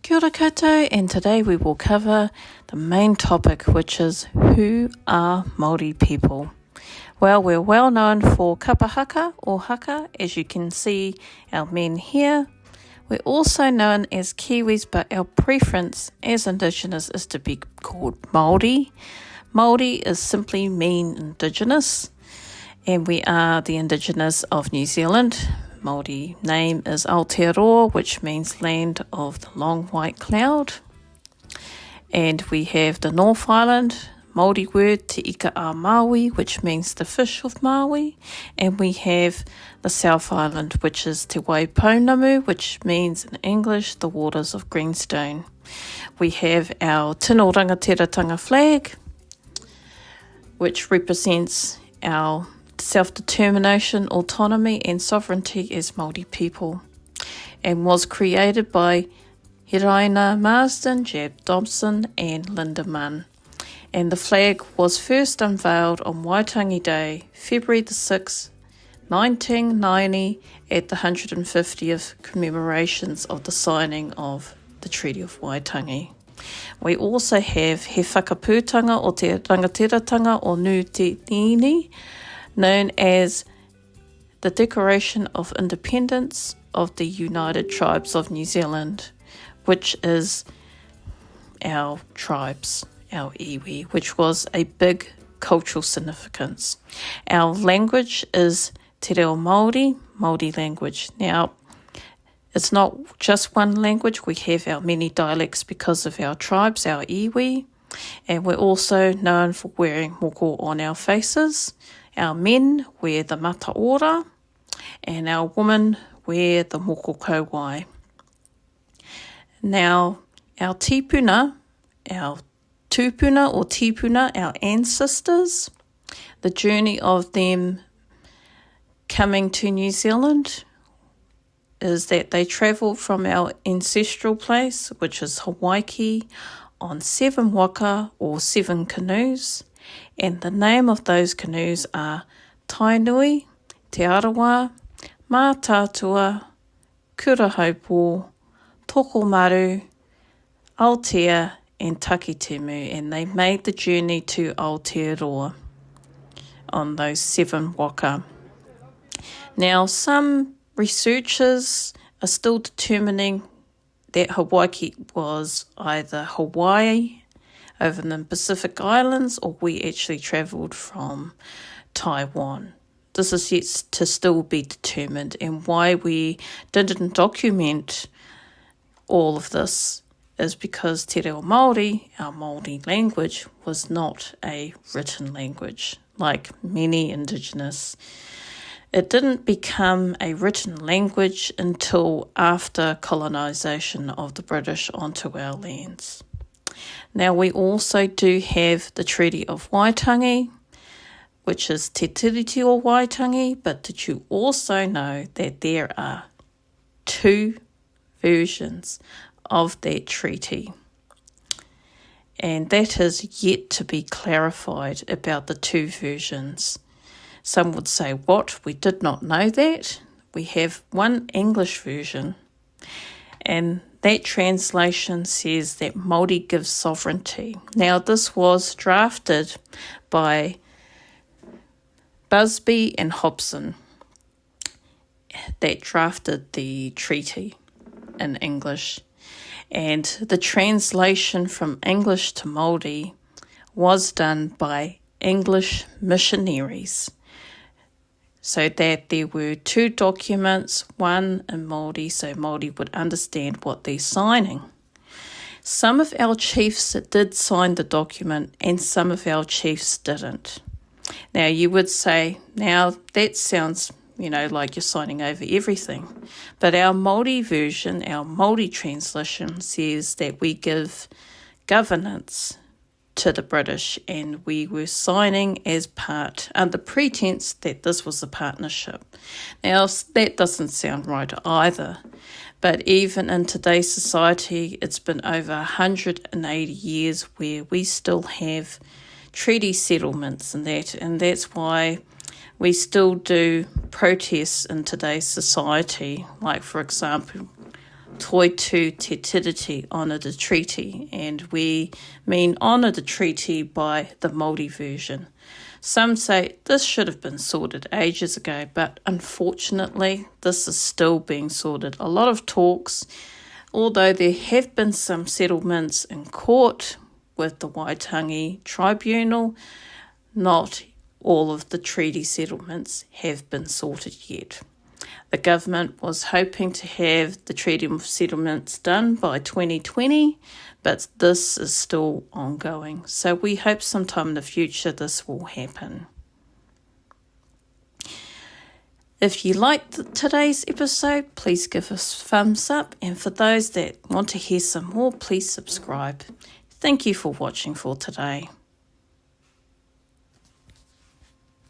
Kia ora koutou, and today we will cover the main topic, which is who are Māori people. Well, we're well known for kapahaka or haka, as you can see our men here. We're also known as Kiwis, but our preference as Indigenous is to be called Māori. Māori is simply mean Indigenous, and we are the Indigenous of New Zealand. Māori name is Aotearoa, which means land of the long white cloud. And we have the North Island, Māori word Te Ika a Maui, which means the fish of Maui. And we have the South Island, which is Te Waipounamu, which means in English the waters of greenstone. We have our tino rangatiratanga flag, which represents our self-determination, autonomy and sovereignty as Māori people, and was created by Hiraina Marsden, Jab Dobson and Linda Munn. And the flag was first unveiled on Waitangi Day, February the 6th, 1990, at the 150th commemorations of the signing of the Treaty of Waitangi. We also have he whakapūtanga o te rangatiratanga o Nū Te Nini, known as the Declaration of Independence of the United Tribes of New Zealand, which is our tribes, our iwi, which was a big cultural significance. Our language is Te Reo Māori, Māori language. Now, it's not just one language. We have our many dialects because of our tribes, our iwi, and we're also known for wearing moko on our faces. Our men wear the mata ora, and our women wear the moko kauai. Now, our tipuna, our tupuna or tipuna, our ancestors, the journey of them coming to New Zealand is that they travelled from our ancestral place, which is Hawaii, on 7 waka or 7 canoes. And the name of those canoes are Tainui, Te Arawa, Mātātua, Kurahaupo, Tokomaru, Aotea and Takitemu, and they made the journey to Aotearoa on those 7 waka. Now, some researchers are still determining that Hawaii was either Hawaii over in the Pacific Islands, or we actually travelled from Taiwan. This is yet to still be determined, and why we didn't document all of this is because Te Reo Māori, our Māori language, was not a written language like many Indigenous. It didn't become a written language until after colonisation of the British onto our lands. Now, we also do have the Treaty of Waitangi, which is Te Tiriti o Waitangi, but did you also know that there are 2 versions of that treaty? And that is yet to be clarified about the 2 versions. Some would say, what? We did not know that? We have one English version, and that translation says that Māori gives sovereignty. Now, this was drafted by Busby and Hobson that drafted the treaty in English. And the translation from English to Māori was done by English missionaries, so that there were 2 documents, one in Māori, so Māori would understand what they're signing. Some of our chiefs did sign the document, and some of our chiefs didn't. Now, you would say, now that sounds, like you're signing over everything. But our Māori version, our Māori translation, says that we give governance to the British, and we were signing as part under pretense that this was a partnership. Now, that doesn't sound right either, but even in today's society, it's been over 180 years where we still have treaty settlements and that's why we still do protests in today's society. Like, for example, Toi tu te tiriti, honour the treaty, and we mean honour the treaty by the Māori version. Some say this should have been sorted ages ago, but unfortunately this is still being sorted. A lot of talks, although there have been some settlements in court with the Waitangi Tribunal, not all of the treaty settlements have been sorted yet. The government was hoping to have the treaty settlements done by 2020, but this is still ongoing. So we hope sometime in the future this will happen. If you liked today's episode, please give us a thumbs up. And for those that want to hear some more, please subscribe. Thank you for watching for today.